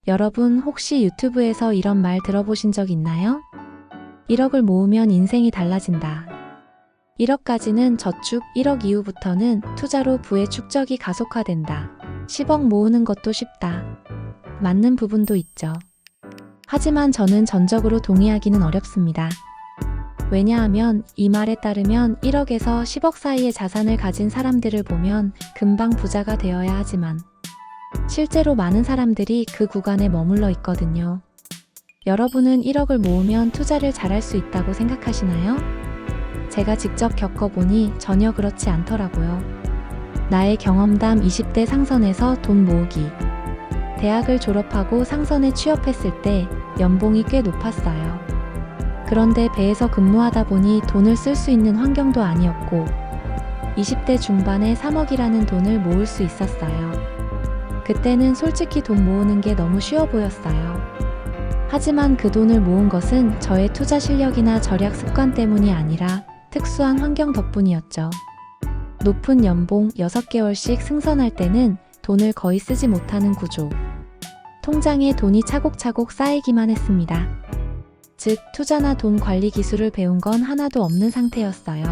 여러분 혹시 유튜브에서 이런 말 들어보신 적 있나요? 1억을 모으면 인생이 달라진다. 1억까지는 저축, 1억 이후부터는 투자로 부의 축적이 가속화된다. 10억 모으는 것도 쉽다. 맞는 부분도 있죠. 하지만 저는 전적으로 동의하기는 어렵습니다. 왜냐하면 이 말에 따르면 1억에서 10억 사이의 자산을 가진 사람들을 보면 금방 부자가 되어야 하지만 실제로 많은 사람들이 그 구간에 머물러 있거든요. 여러분은 1억을 모으면 투자를 잘할 수 있다고 생각하시나요? 제가 직접 겪어보니 전혀 그렇지 않더라고요. 나의 경험담 20대 상선에서 돈 모으기. 대학을 졸업하고 상선에 취업했을 때 연봉이 꽤 높았어요. 그런데 배에서 근무하다 보니 돈을 쓸 수 있는 환경도 아니었고 20대 중반에 3억이라는 돈을 모을 수 있었어요. 그때는 솔직히 돈 모으는 게 너무 쉬워 보였어요. 하지만 그 돈을 모은 것은 저의 투자 실력이나 절약 습관 때문이 아니라 특수한 환경 덕분이었죠. 높은 연봉 6개월씩 승선할 때는 돈을 거의 쓰지 못하는 구조. 통장에 돈이 차곡차곡 쌓이기만 했습니다. 즉, 투자나 돈 관리 기술을 배운 건 하나도 없는 상태였어요.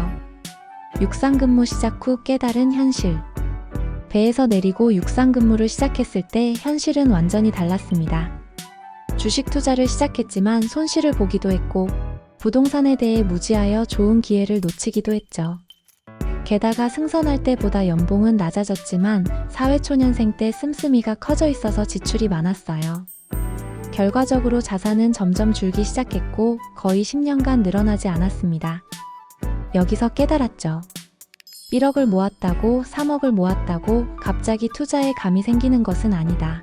육상 근무 시작 후 깨달은 현실. 배에서 내리고 육상 근무를 시작했을 때 현실은 완전히 달랐습니다. 주식 투자를 시작했지만 손실을 보기도 했고 부동산에 대해 무지하여 좋은 기회를 놓치기도 했죠. 게다가 승선할 때보다 연봉은 낮아졌지만 사회초년생 때 씀씀이가 커져 있어서 지출이 많았어요. 결과적으로 자산은 점점 줄기 시작했고 거의 10년간 늘어나지 않았습니다. 여기서 깨달았죠. 1억을 모았다고 3억을 모았다고 갑자기 투자에 감이 생기는 것은 아니다.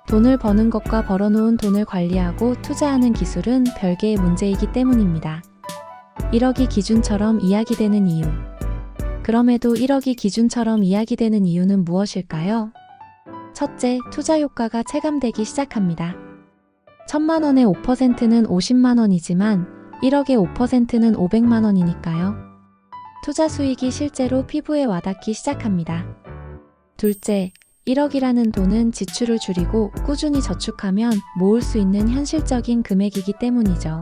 돈을 버는 것과 벌어놓은 돈을 관리하고 투자하는 기술은 별개의 문제이기 때문입니다. 1억이 기준처럼 이야기되는 이유. 그럼에도 1억이 기준처럼 이야기되는 이유는 무엇일까요? 첫째, 투자 효과가 체감되기 시작합니다. 1000만 원의 5%는 50만 원이지만 1억의 5%는 500만 원이니까요. 투자 수익이 실제로 피부에 와닿기 시작합니다. 둘째, 1억이라는 돈은 지출을 줄이고 꾸준히 저축하면 모을 수 있는 현실적인 금액이기 때문이죠.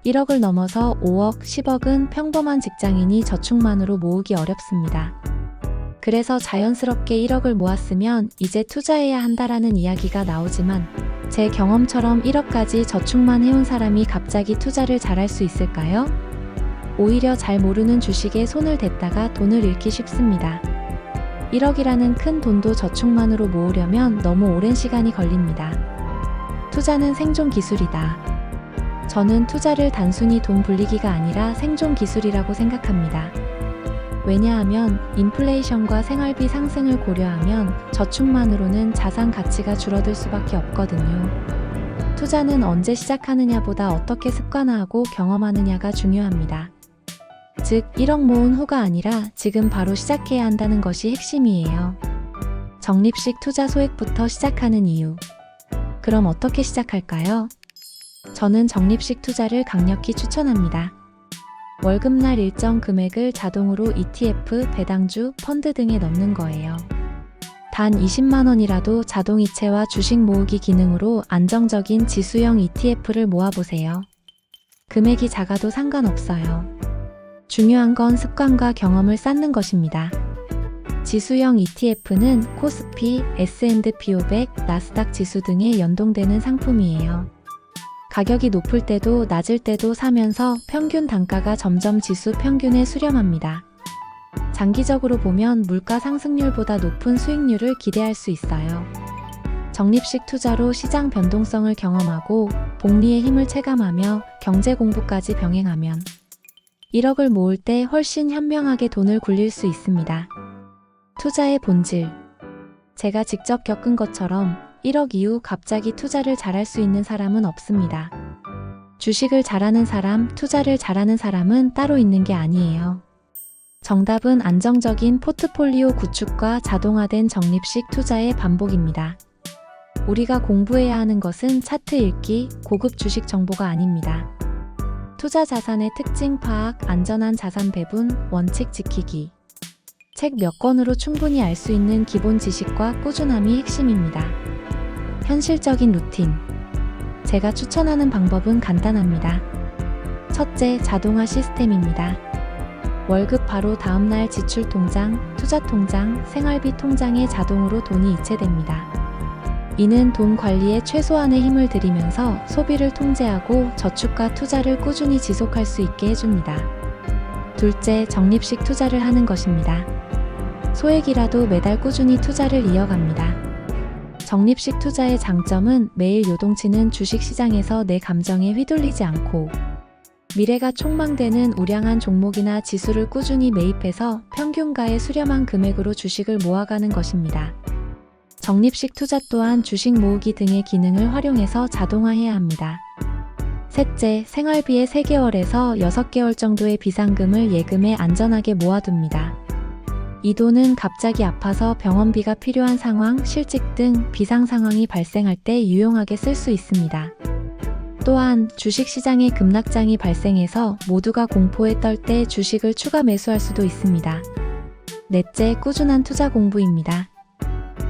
1억을 넘어서 5억, 10억은 평범한 직장인이 저축만으로 모으기 어렵습니다. 그래서 자연스럽게 1억을 모았으면 이제 투자해야 한다라는 이야기가 나오지만 제 경험처럼 1억까지 저축만 해온 사람이 갑자기 투자를 잘할 수 있을까요? 오히려 잘 모르는 주식에 손을 댔다가 돈을 잃기 쉽습니다. 1억이라는 큰 돈도 저축만으로 모으려면 너무 오랜 시간이 걸립니다. 투자는 생존 기술이다. 저는 투자를 단순히 돈 불리기가 아니라 생존 기술이라고 생각합니다. 왜냐하면 인플레이션과 생활비 상승을 고려하면 저축만으로는 자산 가치가 줄어들 수밖에 없거든요. 투자는 언제 시작하느냐보다 어떻게 습관화하고 경험하느냐가 중요합니다. 즉, 1억 모은 후가 아니라 지금 바로 시작해야 한다는 것이 핵심이에요. 적립식 투자 소액부터 시작하는 이유. 그럼 어떻게 시작할까요? 저는 적립식 투자를 강력히 추천합니다. 월급날 일정 금액을 자동으로 ETF, 배당주, 펀드 등에 넣는 거예요. 단 20만 원이라도 자동이체와 주식 모으기 기능으로 안정적인 지수형 ETF를 모아보세요. 금액이 작아도 상관없어요. 중요한 건 습관과 경험을 쌓는 것입니다. 지수형 ETF는 코스피, S&P 500, 나스닥 지수 등에 연동되는 상품이에요. 가격이 높을 때도 낮을 때도 사면서 평균 단가가 점점 지수 평균에 수렴합니다. 장기적으로 보면 물가 상승률보다 높은 수익률을 기대할 수 있어요. 적립식 투자로 시장 변동성을 경험하고 복리의 힘을 체감하며 경제 공부까지 병행하면 1억을 모을 때 훨씬 현명하게 돈을 굴릴 수 있습니다. 투자의 본질. 제가 직접 겪은 것처럼 1억 이후 갑자기 투자를 잘할 수 있는 사람은 없습니다. 주식을 잘하는 사람, 투자를 잘하는 사람은 따로 있는 게 아니에요. 정답은 안정적인 포트폴리오 구축과 자동화된 적립식 투자의 반복입니다. 우리가 공부해야 하는 것은 차트 읽기, 고급 주식 정보가 아닙니다. 투자 자산의 특징 파악, 안전한 자산 배분, 원칙 지키기. 책 몇 권으로 충분히 알 수 있는 기본 지식과 꾸준함이 핵심입니다. 현실적인 루틴. 제가 추천하는 방법은 간단합니다. 첫째, 자동화 시스템입니다. 월급 바로 다음날 지출 통장, 투자 통장, 생활비 통장에 자동으로 돈이 이체됩니다. 이는 돈 관리에 최소한의 힘을 들이면서 소비를 통제하고 저축과 투자를 꾸준히 지속할 수 있게 해줍니다. 둘째, 적립식 투자를 하는 것입니다. 소액이라도 매달 꾸준히 투자를 이어갑니다. 적립식 투자의 장점은 매일 요동치는 주식시장에서 내 감정에 휘둘리지 않고 미래가 촉망되는 우량한 종목이나 지수를 꾸준히 매입해서 평균가의 수렴한 금액으로 주식을 모아가는 것입니다. 적립식 투자 또한 주식 모으기 등의 기능을 활용해서 자동화해야 합니다. 셋째, 생활비의 3개월에서 6개월 정도의 비상금을 예금에 안전하게 모아둡니다. 이 돈은 갑자기 아파서 병원비가 필요한 상황, 실직 등 비상 상황이 발생할 때 유용하게 쓸 수 있습니다. 또한 주식시장에 급락장이 발생해서 모두가 공포에 떨 때 주식을 추가 매수할 수도 있습니다. 넷째, 꾸준한 투자 공부입니다.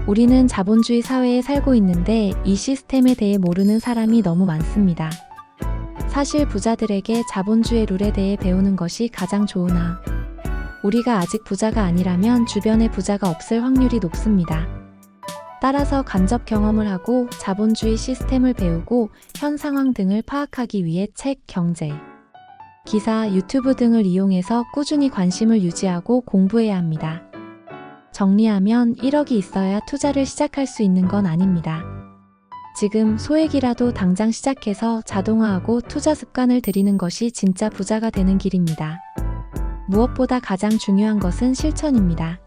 우리는 자본주의 사회에 살고 있는데 이 시스템에 대해 모르는 사람이 너무 많습니다. 사실 부자들에게 자본주의 룰에 대해 배우는 것이 가장 좋으나 우리가 아직 부자가 아니라면 주변에 부자가 없을 확률이 높습니다. 따라서 간접 경험을 하고 자본주의 시스템을 배우고 현 상황 등을 파악하기 위해 책, 경제, 기사, 유튜브 등을 이용해서 꾸준히 관심을 유지하고 공부해야 합니다. 정리하면 1억이 있어야 투자를 시작할 수 있는 건 아닙니다. 지금 소액이라도 당장 시작해서 자동화하고 투자 습관을 들이는 것이 진짜 부자가 되는 길입니다. 무엇보다 가장 중요한 것은 실천입니다.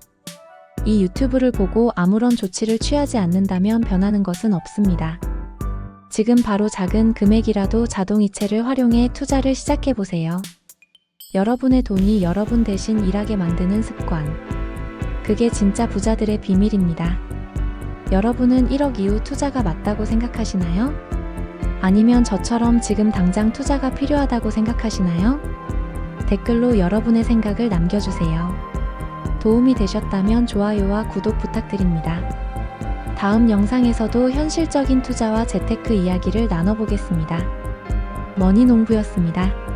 이 유튜브를 보고 아무런 조치를 취하지 않는다면 변하는 것은 없습니다. 지금 바로 작은 금액이라도 자동이체를 활용해 투자를 시작해보세요. 여러분의 돈이 여러분 대신 일하게 만드는 습관. 그게 진짜 부자들의 비밀입니다. 여러분은 1억 이후 투자가 맞다고 생각하시나요? 아니면 저처럼 지금 당장 투자가 필요하다고 생각하시나요? 댓글로 여러분의 생각을 남겨주세요. 도움이 되셨다면 좋아요와 구독 부탁드립니다. 다음 영상에서도 현실적인 투자와 재테크 이야기를 나눠보겠습니다. 머니농부였습니다.